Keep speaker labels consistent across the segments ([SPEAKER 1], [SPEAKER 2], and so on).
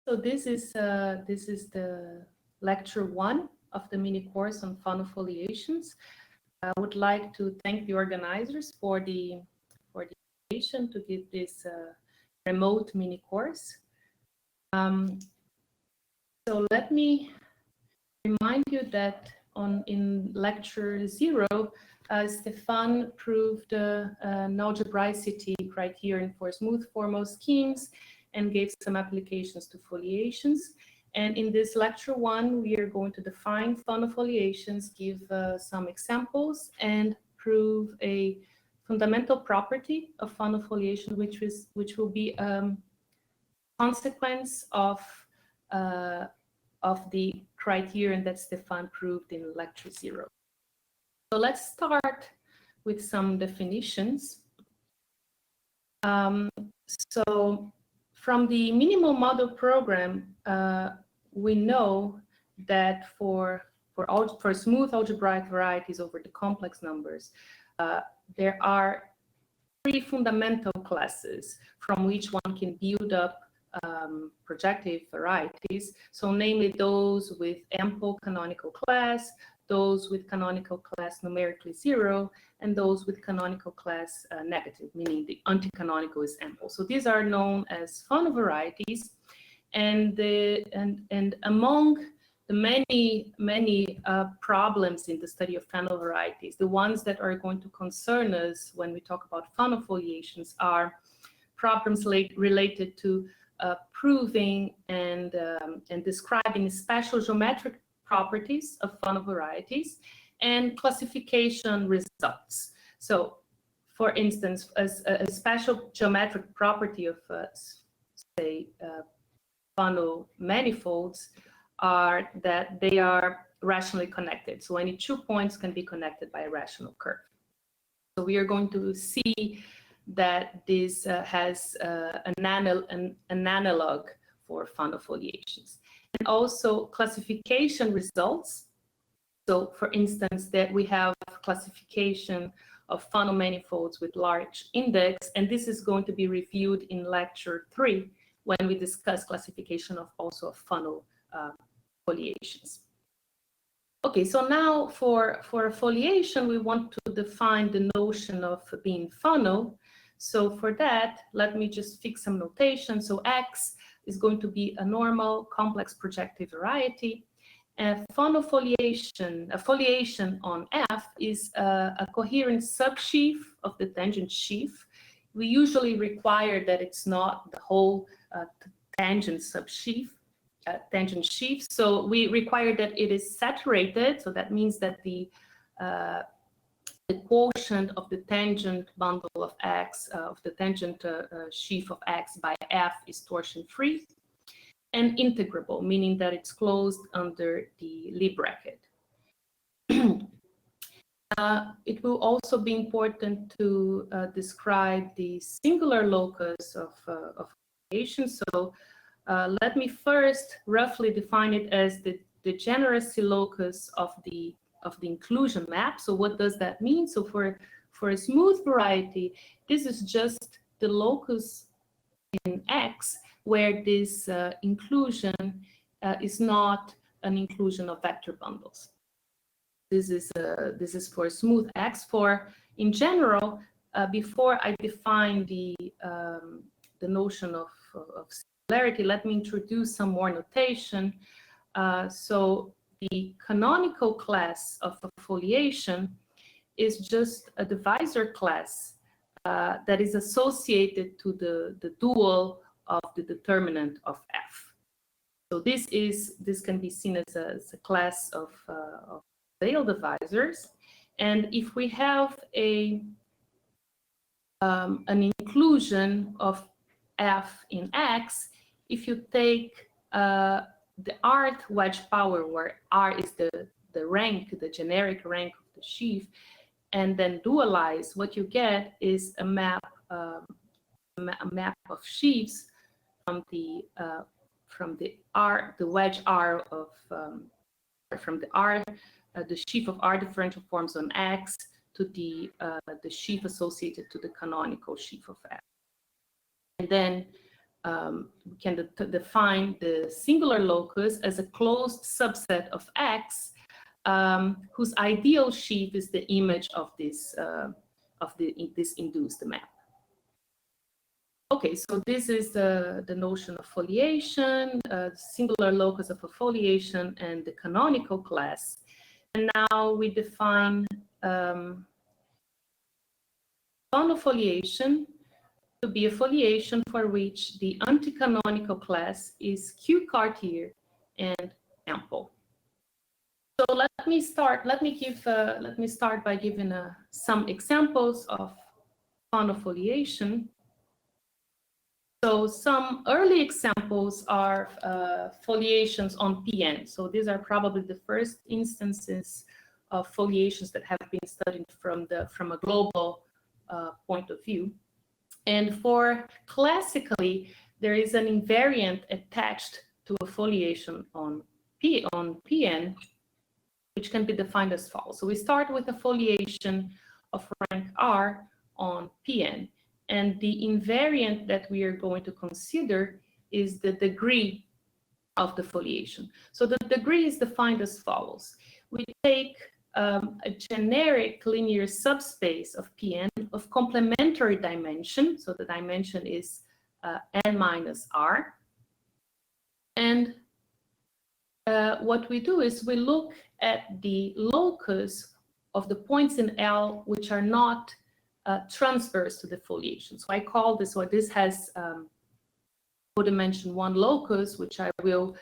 [SPEAKER 1] So this is the lecture 1 of the mini course on Fano Foliations. I would like to thank the organizers for the invitation to give this remote mini course. So let me remind you that in lecture 0, Stefan proved an algebraicity criterion for smooth formal schemes and gave some applications to foliations. And in this lecture 1, we are going to define Fano foliations, give some examples, and prove a fundamental property of Fano foliation, which will be consequence of the criterion that Stefan proved in lecture 0. So let's start with some definitions. So from the minimal model program, we know that for smooth algebraic varieties over the complex numbers, there are 3 fundamental classes from which one can build up projective varieties. So namely those with ample canonical class, those with canonical class numerically 0, and those with canonical class negative, meaning the anti-canonical is ample. So these are known as Fano varieties, and among the many problems in the study of Fano varieties, the ones that are going to concern us when we talk about Fano foliations are problems related to proving and describing special geometric properties of Fano varieties and classification results. So, for instance, a special geometric property of, say, Fano manifolds are that they are rationally connected. So any 2 points can be connected by a rational curve. So we are going to see that this has an analog for Fano foliations. And also classification results. So for instance, that we have classification of Fano manifolds with large index, and this is going to be reviewed in lecture 3 when we discuss classification of also of Fano foliations. Okay, so now for a foliation, we want to define the notion of being Fano. So for that, let me just fix some notation. So X is going to be a normal complex projective variety. And Fano foliation, a foliation on F is a coherent subsheaf of the tangent sheaf. We usually require that it's not the whole tangent subsheaf, tangent sheaf. So we require that it is saturated. So that means that the quotient of the tangent bundle of X, of the tangent sheaf of X by F is torsion-free, and integrable, meaning that it's closed under the Lie bracket. It will also be important to describe the singular locus of foliation. So let me first roughly define it as the degeneracy locus of the inclusion map. So what does that mean? So for a smooth variety, this is just the locus in X where this inclusion is not an inclusion of vector bundles. This is for smooth X. For in general, before I define the notion of singularity, let me introduce some more notation. So the canonical class of a foliation is just a divisor class that is associated to the dual of the determinant of F. So this can be seen as a class of Veil divisors. And if we have an inclusion of F in X, if you take the rth wedge power, where R is the rank, the generic rank of the sheaf, and then dualize, what you get is a map of sheaves from the wedge R of from the R, the sheaf of R differential forms on X to the sheaf associated to the canonical sheaf of F. And then we can define the singular locus as a closed subset of X, whose ideal sheaf is the image of this this induced map. Okay, so this is the notion of foliation, singular locus of a foliation, and the canonical class. And now we define Fano foliation to be a foliation for which the anti-canonical class is Q Cartier and ample. So let me start by giving some examples of Fano foliation. So some early examples are foliations on PN. So these are probably the first instances of foliations that have been studied from a global point of view. And for classically, there is an invariant attached to a foliation on PN, which can be defined as follows. So we start with a foliation of rank R on PN. And the invariant that we are going to consider is the degree of the foliation. So the degree is defined as follows. We take a generic linear subspace of Pn of complementary dimension. So the dimension is n minus r. And what we do is we look at the locus of the points in L which are not transverse to the foliation. So I call this, or this has codimension 1 locus, which I will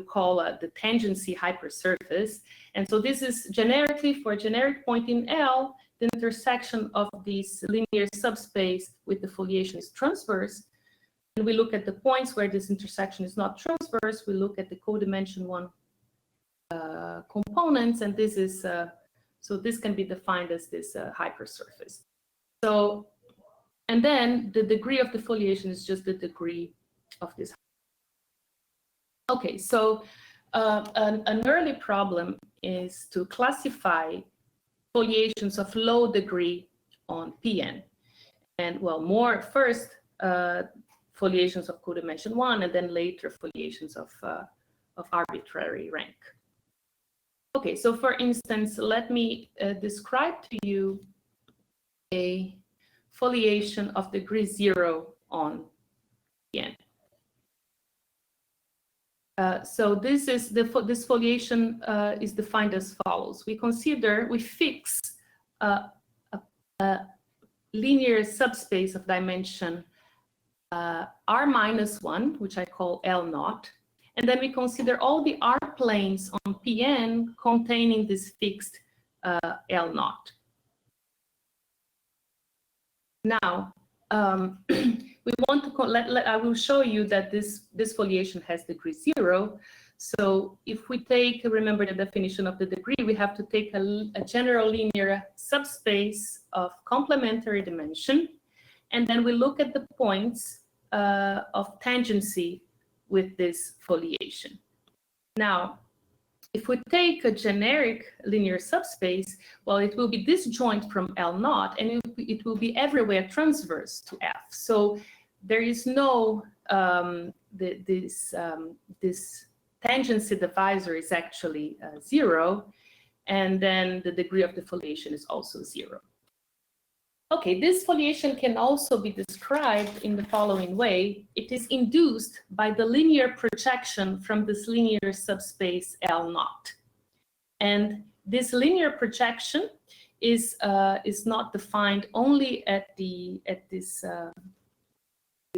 [SPEAKER 1] call the tangency hypersurface. And so this is generically for a generic point in L, the intersection of this linear subspace with the foliation is transverse. And we look at the points where this intersection is not transverse. We look at the codimension 1 components, and this is so this can be defined as this hypersurface. So, and then the degree of the foliation is just the degree of this. Okay, so an early problem is to classify foliations of low degree on PN. And well, more first foliations of codimension 1, and then later foliations of arbitrary rank. Okay, so for instance, let me describe to you a foliation of degree 0 on PN. So this is this foliation is defined as follows. We fix a linear subspace of dimension r minus 1, which I call L naught. And then we consider all the R planes on PN containing this fixed L naught. Now, we want to, I will show you that this foliation has degree 0. So if we take, remember the definition of the degree, we have to take a general linear subspace of complementary dimension. And then we look at the points of tangency with this foliation. Now, if we take a generic linear subspace, well, it will be disjoint from L naught, and it will be everywhere transverse to F. So there is no, this tangency divisor is actually 0, and then the degree of the foliation is also 0. Okay, this foliation can also be described in the following way. It is induced by the linear projection from this linear subspace L naught. And this linear projection is not defined only at this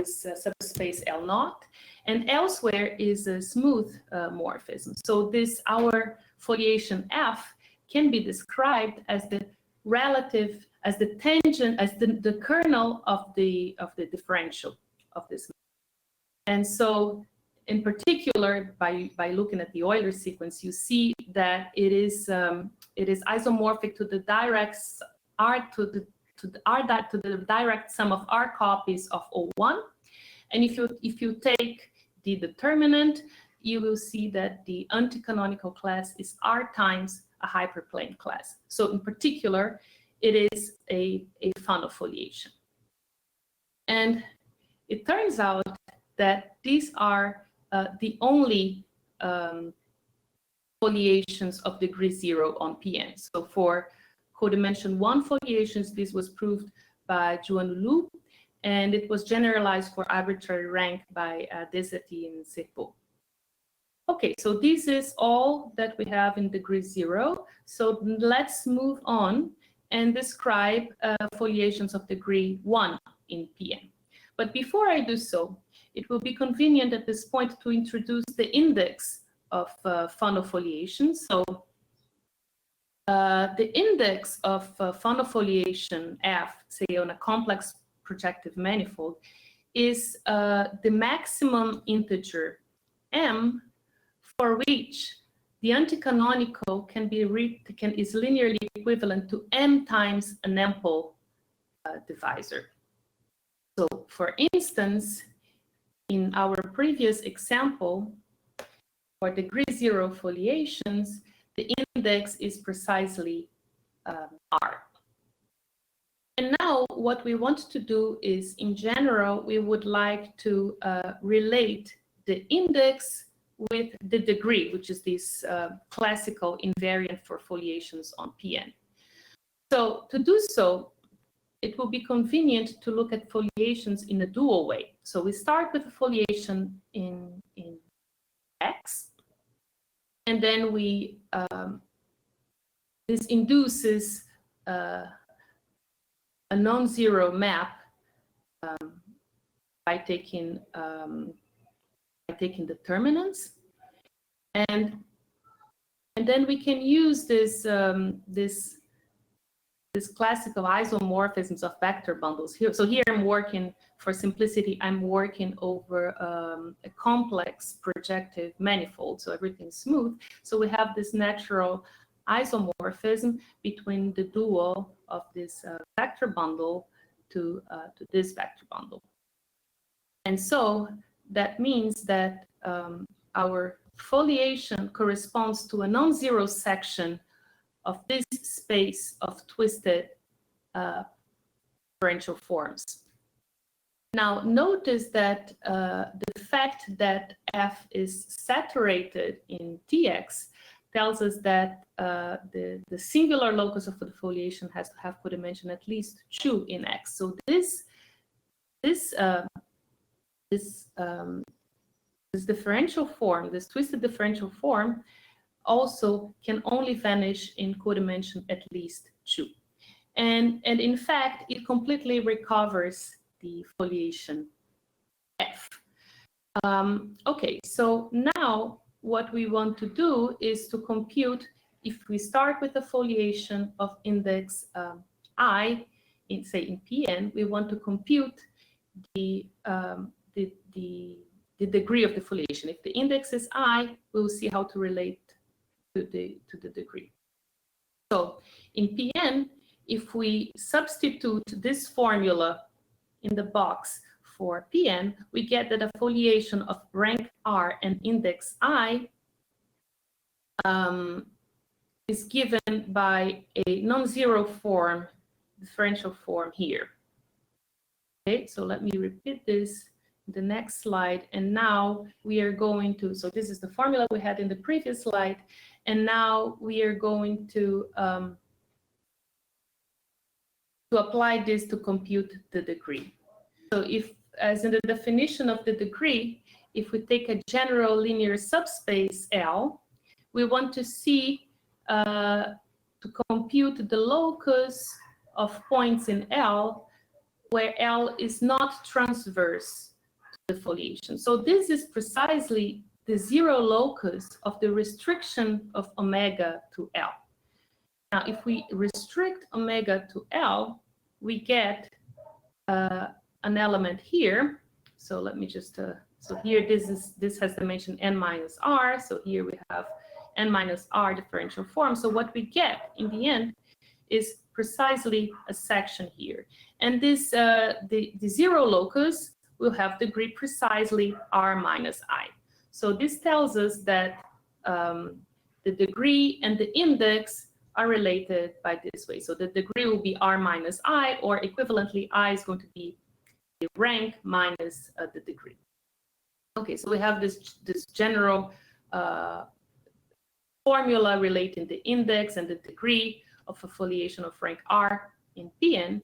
[SPEAKER 1] subspace L naught, and elsewhere is a smooth morphism. So our foliation F can be described as the relative, as the tangent, as the kernel of the differential of this. And so in particular, by looking at the Euler sequence, you see that it is isomorphic to the direct R to the direct sum of R copies of O1. And if you take the determinant, you will see that the anticanonical class is R times a hyperplane class. So in particular, it is a Fano foliation. And it turns out that these are the only foliations of degree 0 on PN. So for codimension 1 foliations, this was proved by Juan, and it was generalized for arbitrary rank by Desati and Sepo. Okay, so this is all that we have in degree 0. So let's move on and describe foliations of degree 1 in PN. But before I do so, it will be convenient at this point to introduce the index of Fano Foliations. So the index of Fano Foliation F, say on a complex projective manifold, is the maximum integer m for which the anticanonical is linearly equivalent to m times an ample divisor. So, for instance, in our previous example, for degree 0 foliations, the index is precisely r. And now what we want to do is, in general, we would like to relate the index with the degree, which is this classical invariant for foliations on PN. So to do so, it will be convenient to look at foliations in a dual way. So we start with a foliation in X, and then we this induces a non-zero map by taking determinants, and then we can use this this classical isomorphisms of vector bundles here. So here I'm working, for simplicity, I'm working over a complex projective manifold, so everything's smooth. So we have this natural isomorphism between the dual of this vector bundle to this vector bundle. And so that means that our foliation corresponds to a non-zero section of this space of twisted differential forms. Now, notice that the fact that F is saturated in Tx tells us that the singular locus of the foliation has to have codimension at least 2 in X. So this differential form, this twisted differential form, also can only vanish in codimension at least 2. And in fact, it completely recovers the foliation F. Okay, so now what we want to do is to compute, if we start with a foliation of index I, say in Pn, we want to compute the degree of the foliation. If the index is I, we'll see how to relate to the degree. So in Pn, if we substitute this formula in the box for Pn, we get that a foliation of rank R and index I is given by a non-zero form, differential form here. Okay, so let me repeat this in the next slide. And now we are going to, so this is the formula we had in the previous slide. And now we are going to apply this to compute the degree. So if, as in the definition of the degree, if we take a general linear subspace L, we want to see, to compute the locus of points in L where L is not transverse to the foliation. So this is precisely the zero locus of the restriction of omega to L. Now, if we restrict omega to L, we get an element here. So let me just, so here this has dimension n minus r. So here we have n minus r differential form. So what we get in the end is precisely a section here. And this, the zero locus will have degree precisely r minus I. So this tells us that the degree and the index are related by this way. So the degree will be r minus I, or equivalently, I is going to be the rank minus the degree. Okay, so we have this general formula relating the index and the degree of a foliation of rank R in Pn.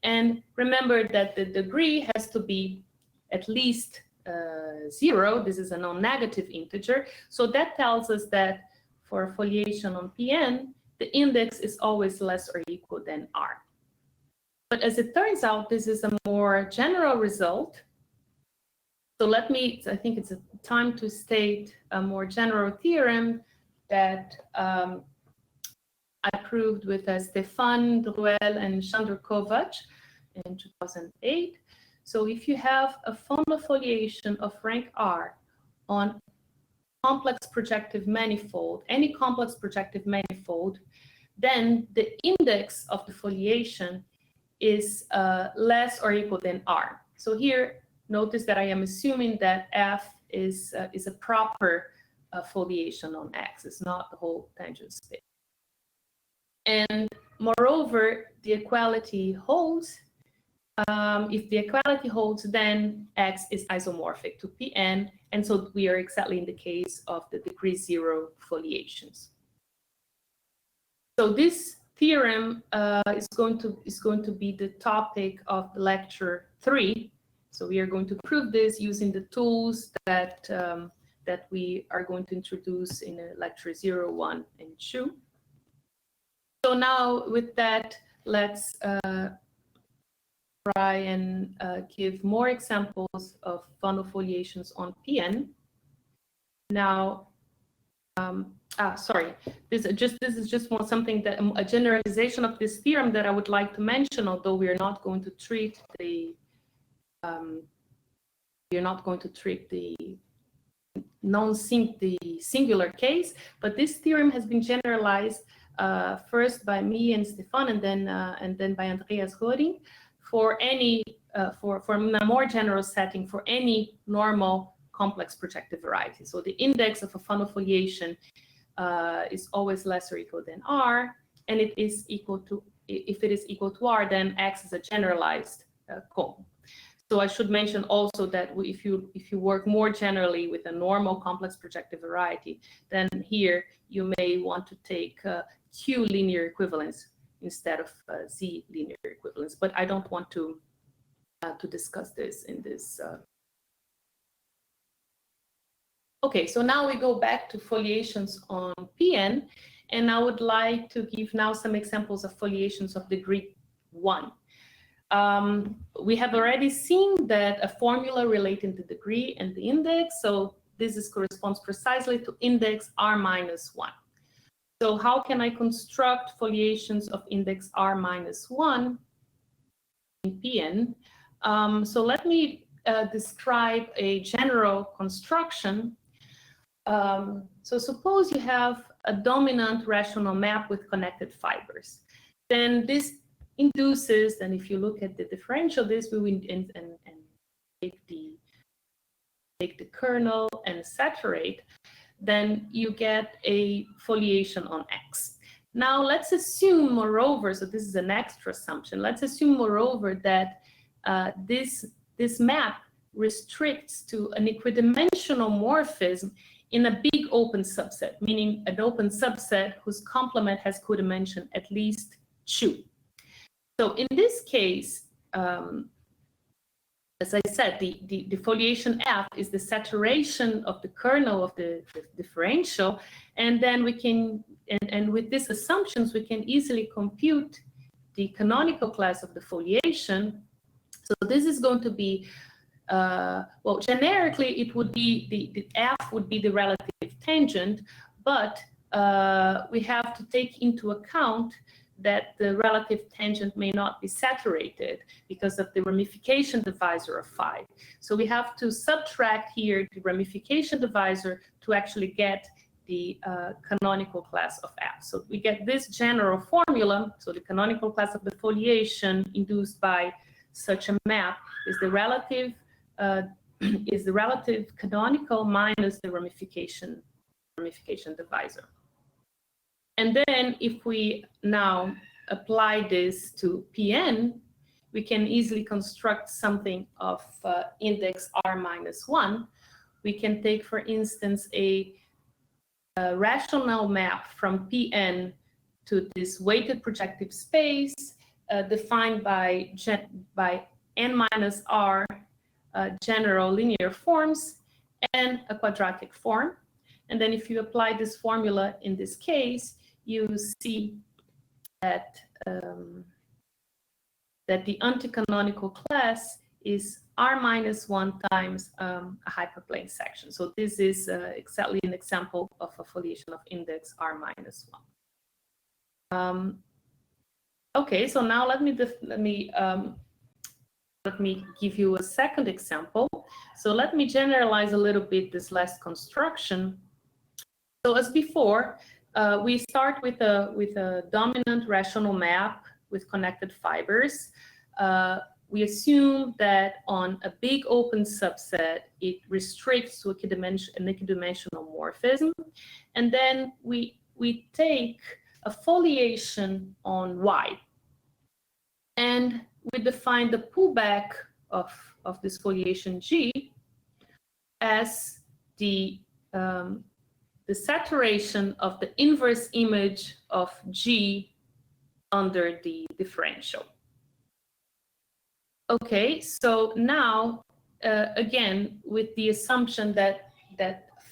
[SPEAKER 1] And remember that the degree has to be at least 0. This is a non-negative integer. So that tells us that for foliation on Pn, the index is always less or equal than R. But as it turns out, this is a more general result. So I think it's a time to state a more general theorem that I proved with Stefan Druel and Chandra Kovac in 2008. So if you have a Fano foliation of rank R on complex projective manifold, any complex projective manifold, then the index of the foliation is less or equal than R. So here, notice that I am assuming that F is a proper foliation on X. It's not the whole tangent space. And moreover, the equality holds. If the equality holds, then X is isomorphic to Pn, and so we are exactly in the case of the degree 0 foliations. So this theorem is going to be the topic of lecture 3. So we are going to prove this using the tools that that we are going to introduce in lecture 0, 1, and 2. So now with that, let's try and give more examples of Fano foliations on Pn. Now, sorry, this is just something that a generalization of this theorem that I would like to mention, although we are not going to treat the singular case, but this theorem has been generalized first by me and Stefan, and then by Andreas Röhring for any for a more general setting for any normal complex projective variety. So the index of a Fano foliation is always less or equal than R, and it is equal to, if it is equal to R, then X is a generalized cone. So I should mention also that if you work more generally with a normal complex projective variety, then here you may want to take Q linear equivalence instead of Z linear equivalence. But I don't want to discuss this in this. Okay, so now we go back to foliations on Pn, and I would like to give now some examples of foliations of degree 1. We have already seen that a formula relating the degree and the index, so this corresponds precisely to index R minus 1. So how can I construct foliations of index R minus 1 in Pn? So let me describe a general construction. So suppose you have a dominant rational map with connected fibers. Then this induces, and if you look at the differential, this will and take the kernel and saturate, then you get a foliation on X. Now let's assume, moreover, so this is an extra assumption, let's assume, moreover, that this map restricts to an equidimensional morphism in a big open subset, meaning an open subset whose complement has codimension at least 2. So in this case, as I said, the foliation F is the saturation of the kernel of the differential, and then we can, and with these assumptions, we can easily compute the canonical class of the foliation. So this is going to be, well, generically, it would be the F would be the relative tangent, but we have to take into account that the relative tangent may not be saturated because of the ramification divisor of phi. So we have to subtract here the ramification divisor to actually get the canonical class of F. So we get this general formula. So the canonical class of the foliation induced by such a map is the relative canonical minus the ramification divisor. And then if we now apply this to Pn, we can easily construct something of index r-1. We can take, for instance, a rational map from Pn to this weighted projective space defined by n-r general linear forms and a quadratic form. And then if you apply this formula in this case, you see that that the anti-canonical class is r-1 times a hyperplane section. So this is exactly an example of a foliation of index r-1. Okay, so now let me give you a second example. So let me generalize a little bit this last construction. So as before, we start with a dominant rational map with connected fibers. We assume that on a big open subset, it restricts to an equidimensional morphism. And then we take a foliation on Y. And we define the pullback of this foliation G as the saturation of the inverse image of G under the differential. Okay, so now, again, with the assumption that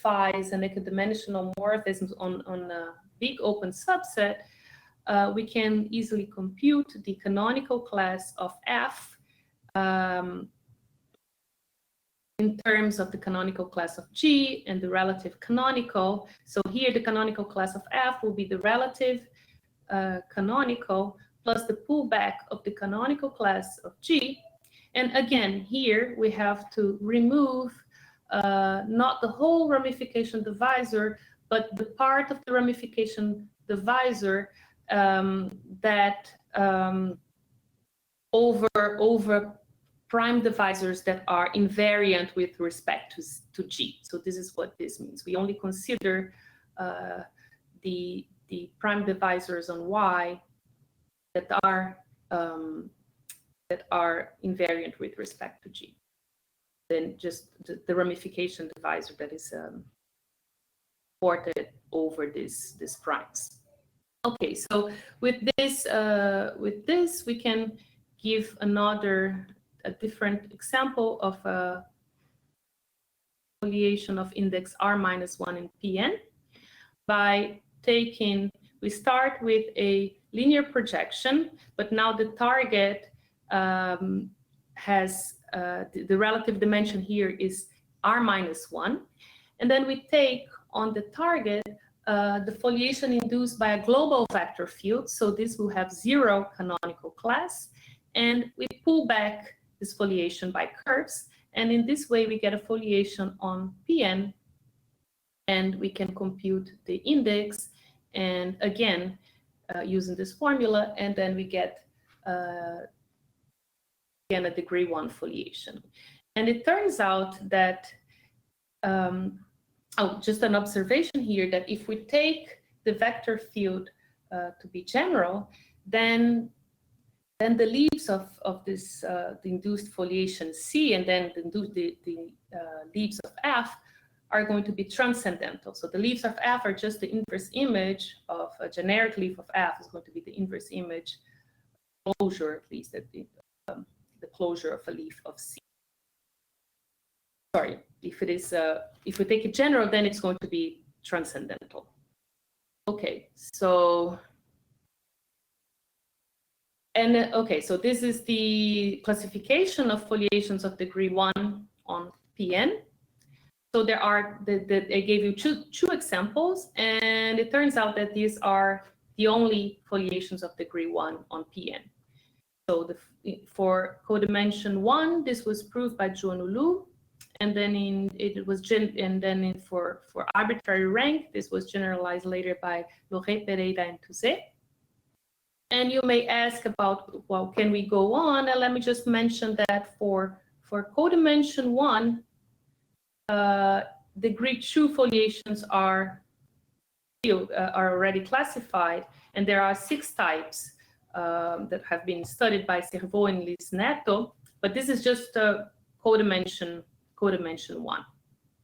[SPEAKER 1] phi is an equidimensional morphism on a big open subset, we can easily compute the canonical class of F in terms of the canonical class of G and the relative canonical. So here the canonical class of F will be the relative canonical plus the pullback of the canonical class of G. And again, here we have to remove not the whole ramification divisor, but the part of the ramification divisor that over prime divisors that are invariant with respect to G. So this is what this means. We only consider the prime divisors on Y that are invariant with respect to G. Then just the ramification divisor that is ported over these primes. Okay, so with this we can give a different example of a foliation of index r-1 in Pn by taking, we start with a linear projection, but now the target has the relative dimension here is r-1, and then we take on the target the foliation induced by a global vector field, so this will have 0 canonical class, and we pull back this foliation by curves, and in this way we get a foliation on Pn, and we can compute the index, and again using this formula, and then we get again a degree 1 foliation. And it turns out that just an observation here, that if we take the vector field to be general, then the leaves of this the induced foliation C and then the leaves of F are going to be transcendental. So the leaves of F are just the inverse image of a generic leaf of F is going to be the inverse image closure, at least the closure of a leaf of C. Sorry, if it is if we take it general, then it's going to be transcendental. Okay, so so this is the classification of foliations of degree 1 on Pn. So there are I gave you two examples, and it turns out that these are the only foliations of degree 1 on Pn. So for codimension 1, this was proved by Zhuanulu, and then for arbitrary rank, this was generalized later by Loret, Pereira, and Touzé. And you may ask about, well, can we go on? And let me just mention that for codimension 1, degree 2 foliations are already classified, and there are 6 types that have been studied by Cerveau and Liz Neto, but this is just a codimension 1.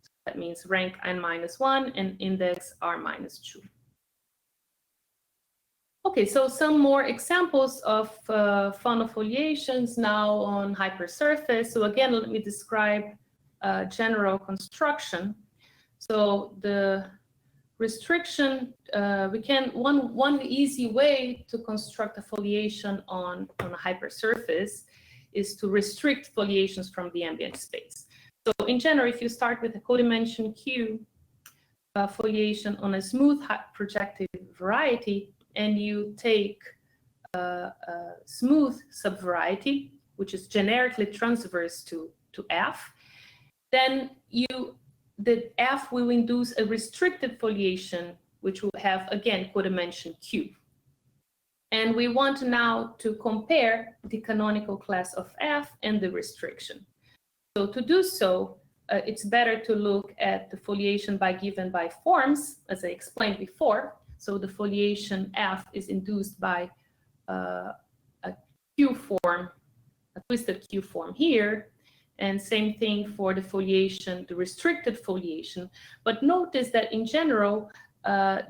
[SPEAKER 1] So that means rank n-1 and index r-2. Okay, so some more examples of Fano Foliations now on hypersurface. So again, let me describe general construction. So the restriction, one easy way to construct a foliation on a hypersurface is to restrict foliations from the ambient space. So in general, if you start with a codimension Q foliation on a smooth projective variety, and you take a smooth subvariety, which is generically transverse to F, then the F will induce a restricted foliation, which will have, again, codimension Q. And we want now to compare the canonical class of F and the restriction. So to do so, it's better to look at the foliation given by forms, as I explained before. So the foliation F is induced by a Q form, a twisted Q form here. And same thing for the foliation, the restricted foliation. But notice that in general,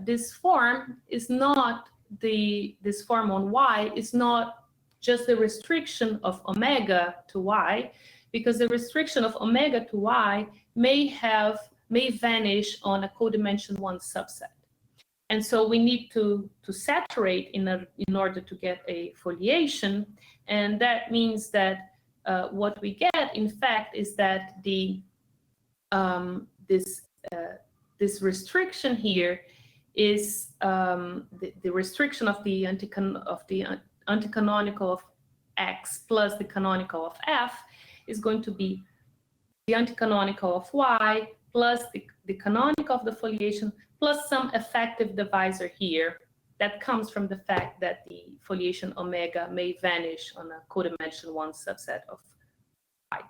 [SPEAKER 1] this form is not this form on Y is not just the restriction of omega to Y, because the restriction of omega to Y may vanish on a codimension 1 subset. And so we need to saturate in order to get a foliation. And that means that what we get, in fact, is that this restriction here is the restriction of the anticanonical of X plus the canonical of F is going to be the anticanonical of Y plus the canonical of the foliation plus some effective divisor here that comes from the fact that the foliation omega may vanish on a codimension 1 subset of Y.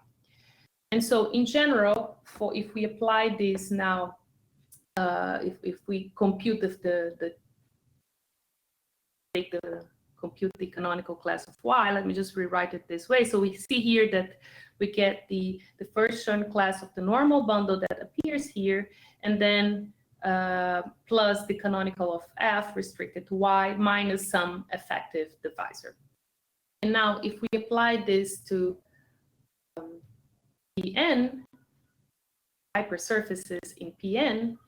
[SPEAKER 1] And so in general, if we apply this now, if we compute compute the canonical class of Y, let me just rewrite it this way. So we see here that we get the first Schoen class of the normal bundle that appears here, and then plus the canonical of F restricted to Y minus some effective divisor. And now if we apply this to Pn, hypersurfaces in Pn,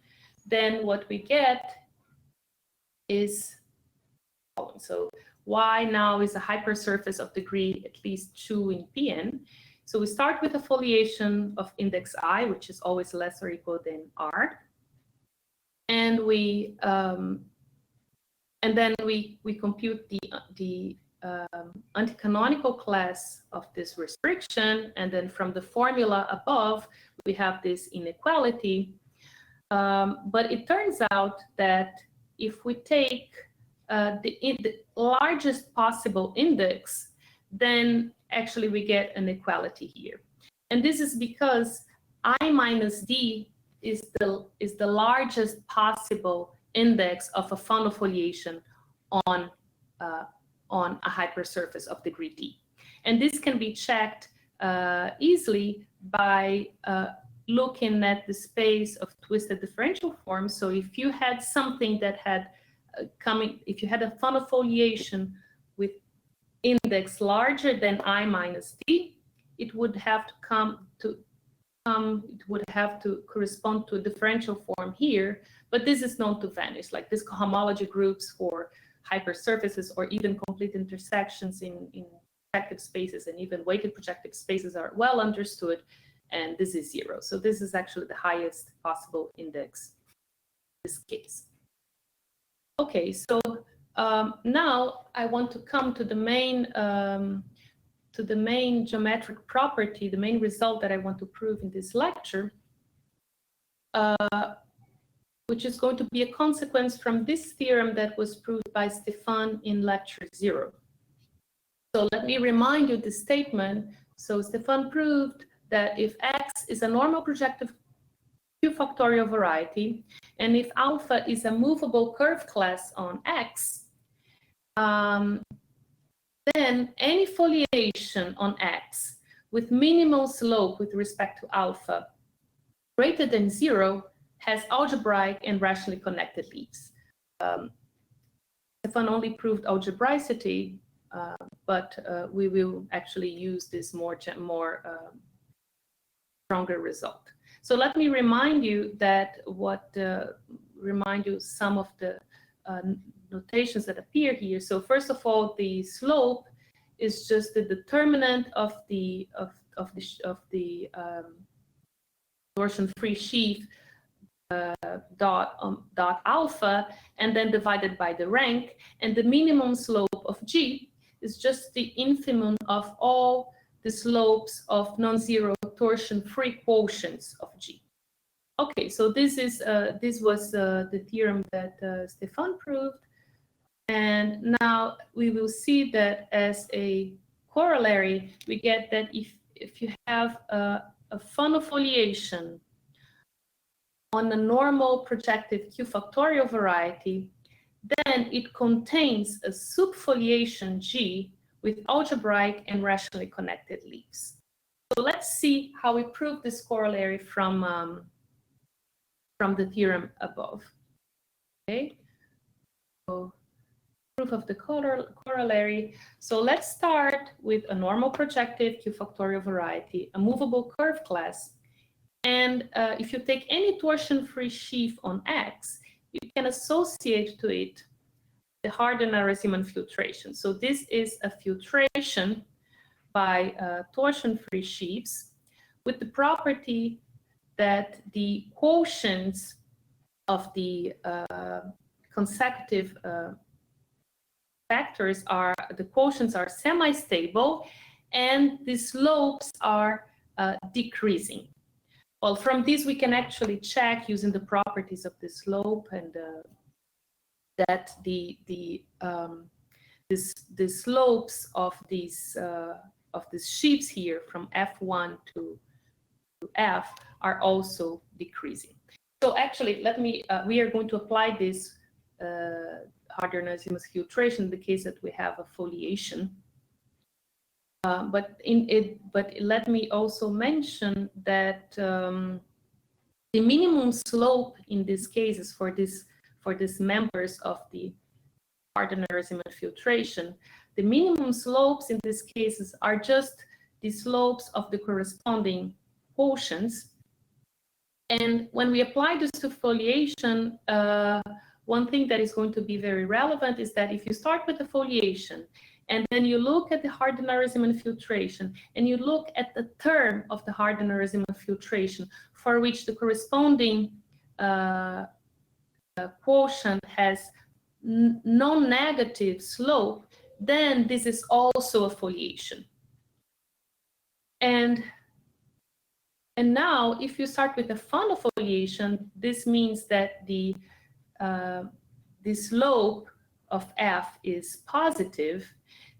[SPEAKER 1] then what we get is, so Y now is a hypersurface of degree at least 2 in Pn. So we start with a foliation of index I, which is always less or equal than R. And then we compute the anticanonical class of this restriction, and then from the formula above we have this inequality. But it turns out that if we take the largest possible index, then actually we get an equality here. And this is because I minus D is the largest possible index of a Fano foliation on a hypersurface of degree D. And this can be checked easily by looking at the space of twisted differential forms. So if you had something that had if you had a Fano foliation with index larger than I minus D, it would have to correspond to a differential form here, but this is known to vanish. Like this cohomology groups for hypersurfaces or even complete intersections in projective spaces and even weighted projective spaces are well understood, and this is 0. So this is actually the highest possible index in this case. Okay, so now I want to come to the main geometric property, the main result that I want to prove in this lecture, which is going to be a consequence from this theorem that was proved by Stefan in lecture 0. So let me remind you the statement. So Stefan proved that if X is a normal projective Q factorial variety, and if alpha is a movable curve class on X, then any foliation on X with minimal slope with respect to alpha greater than 0 has algebraic and rationally connected leaves. Stefan only proved algebraicity, but we will actually use this more stronger result. So let me remind you that remind you some of the notations that appear here. So first of all, the slope is just the determinant of the torsion-free sheaf dot alpha, and then divided by the rank, and the minimum slope of G is just the infimum of all the slopes of non-zero torsion-free quotients of G. Okay, so this was the theorem that Stefan proved, and now we will see that as a corollary, we get that if you have a Fano foliation on a normal projective Q factorial variety, then it contains a subfoliation G with algebraic and rationally connected leaves. So let's see how we prove this corollary from the theorem above. Okay, so proof of the corollary. So let's start with a normal projective Q factorial variety, a movable curve class. And if you take any torsion-free sheaf on X, you can associate to it the Harder-Narasimhan filtration. So this is a filtration by torsion-free sheaves with the property that the quotients of the consecutive factors are, the quotients are semi-stable and the slopes are decreasing. Well, from this we can actually check using the properties of the slope and that the slopes of these sheaves here from F1 to F are also decreasing. So actually, let me we are going to apply this Harder-Narasimhan filtration in the case that we have a foliation. But let me also mention that the minimum slope in these cases for these members of the Harder-Narasimhan filtration, the minimum slopes in these cases are just the slopes of the corresponding quotients. And when we apply this to foliation, one thing that is going to be very relevant is that if you start with the foliation and then you look at the Harder-Narasimhan filtration and you look at the term of the Harder-Narasimhan filtration for which the corresponding quotient has non-negative slope, then this is also a foliation. And now, if you start with a Fano foliation, this means that the slope of F is positive.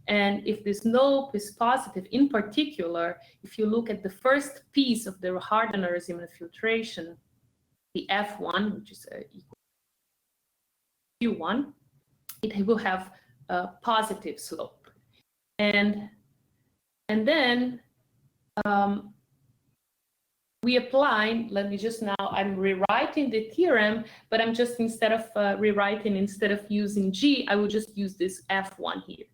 [SPEAKER 1] And if the slope is positive, in particular, if you look at the first piece of the Harder-Narasimhan filtration, the F1, which is equal to Q1, it will have a positive slope. And then we apply, let me just now, I'm rewriting the theorem, but I'm just instead of using G, I will just use this F1 here.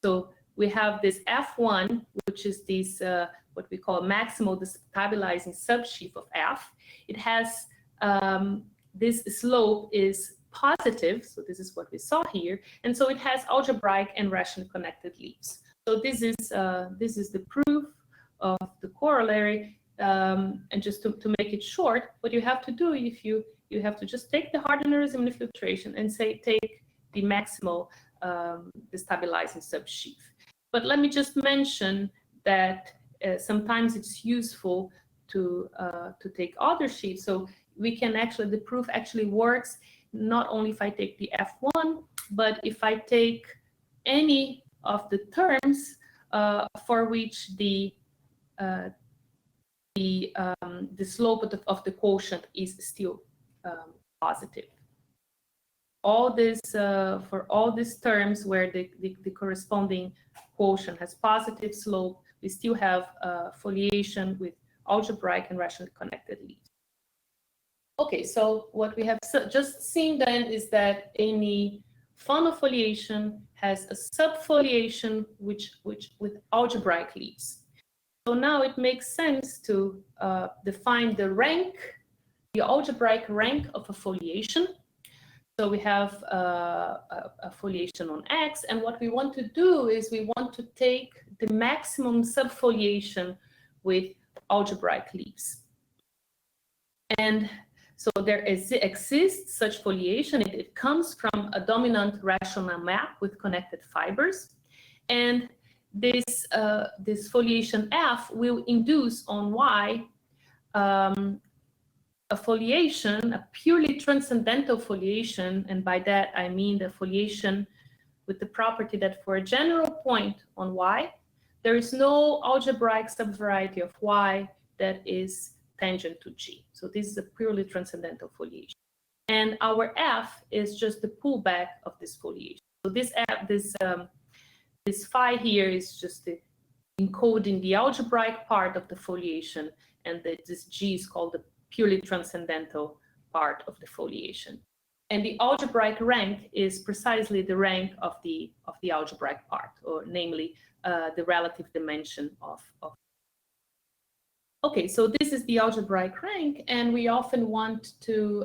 [SPEAKER 1] So we have this F1, which is this, what we call maximal destabilizing subsheaf of F. It has, this slope is positive, so this is what we saw here, and so it has algebraic and rationally connected leaves. So this is the proof of the corollary. And just to make it short, what you have to do, if you have to just take the Harder-Narasimhan filtration and say take the maximal destabilizing subsheaf. But let me just mention that sometimes it's useful to take other sheaves. So we can actually, the proof actually works not only if I take the F1, but if I take any of the terms for which the slope of the quotient is still positive. all this for all these terms where the corresponding quotient has positive slope, we still have foliation with algebraic and rationally connected leaves. Okay, so what we have just seen then is that any Fano foliation has a subfoliation which with algebraic leaves. So now it makes sense to define the rank, the algebraic rank of a foliation. So we have a foliation on X, and what we want to do is we want to take the maximum subfoliation with algebraic leaves. And so there exists such foliation. It comes from a dominant rational map with connected fibers. And this foliation F will induce on Y a foliation, a purely transcendental foliation, and by that I mean the foliation with the property that for a general point on Y, there is no algebraic subvariety of Y that is tangent to G. So this is a purely transcendental foliation. And our F is just the pullback of this foliation. So this F, this phi here is just the encoding the algebraic part of the foliation, and this G is called the purely transcendental part of the foliation. And the algebraic rank is precisely the rank of the algebraic part, or namely the relative dimension of. Okay, so this is the algebraic rank, and we often want to,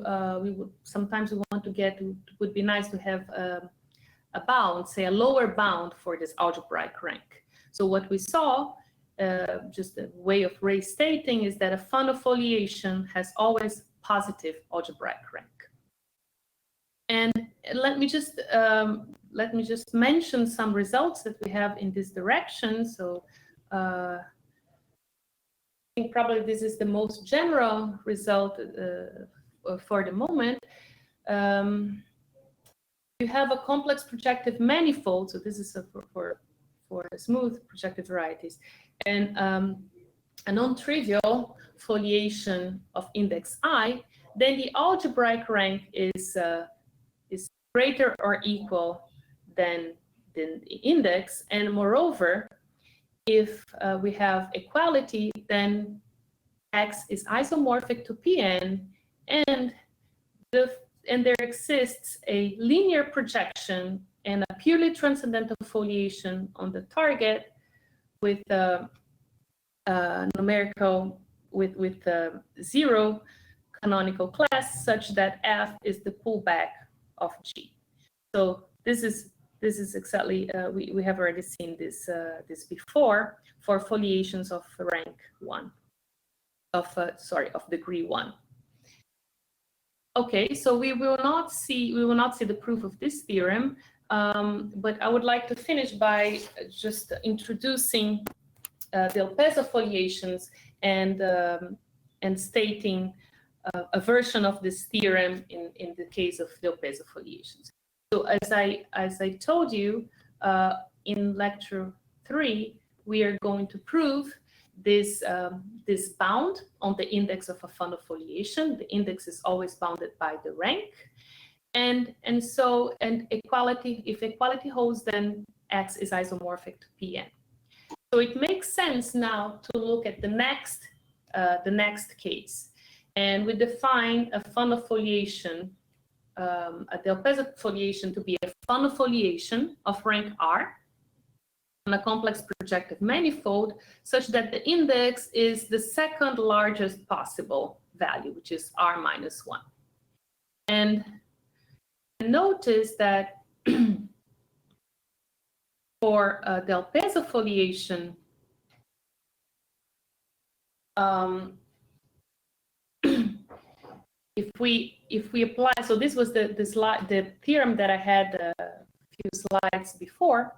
[SPEAKER 1] sometimes we want to get, it would be nice to have a bound, say a lower bound for this algebraic rank. So what we saw, just a way of restating, is that a Fano foliation has always positive algebraic rank. And let me just mention some results that we have in this direction. So I think probably this is the most general result for the moment. You have a complex projective manifold. So this is for smooth projective varieties, and a non-trivial foliation of index I. Then the algebraic rank is greater or equal than the index, and moreover, if we have equality, then X is isomorphic to Pn, and there exists a linear projection and a purely transcendental foliation on the target with numerical with zero canonical class, such that F is the pullback of G. So this is exactly we have already seen this before for foliations of rank 1, of degree 1. Okay, so we will not see the proof of this theorem, but I would like to finish by just introducing the PEZZO foliations and stating a version of this theorem in the case of the PEZZO foliations. So as I told you in lecture 3, we are going to prove this this bound on the index of a Fano foliation. The index is always bounded by the rank, and equality. If equality holds, then X is isomorphic to Pn. So it makes sense now to look at the next case, and we define a Fano foliation, a Del Pezzo foliation, to be a Fano foliation of rank R on a complex projective manifold, such that the index is the second largest possible value, which is R minus 1. And notice that for a Del Pezzo foliation, if we apply, so this was the theorem that I had a few slides before.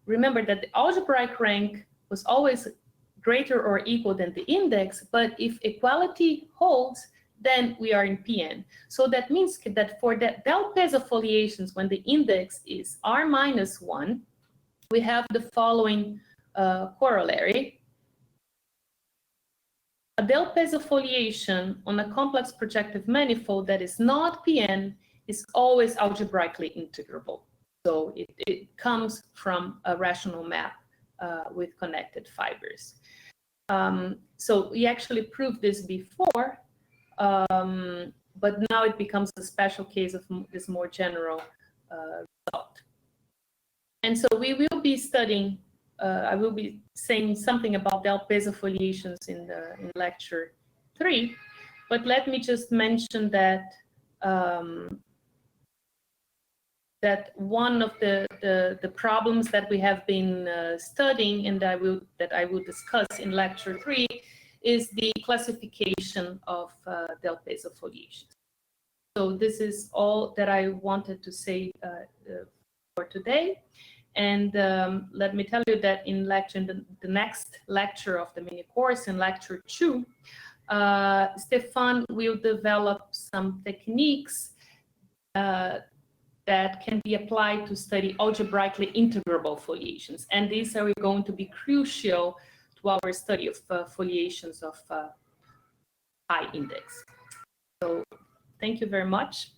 [SPEAKER 1] Remember that the algebraic rank was always greater or equal than the index, but if equality holds, then we are in Pn. So that means that for the Del Pezzo foliations, when the index is R minus 1, we have the following corollary. A Del Pezzo foliation on a complex projective manifold that is not Pn is always algebraically integrable. So it comes from a rational map with connected fibers. So we actually proved this before, but now it becomes a special case of this more general result. And so we will be studying, I will be saying something about the PEZZO foliations in lecture 3, but let me just mention that that one of the problems that we have been studying and that I will discuss in lecture 3 is the classification of the PEZZO foliations. So this is all that I wanted to say for today. And let me tell you that in the next lecture of the mini course, in lecture 2, Stefan will develop some techniques that can be applied to study algebraically integrable foliations. And these are going to be crucial to our study of foliations of high index. So thank you very much.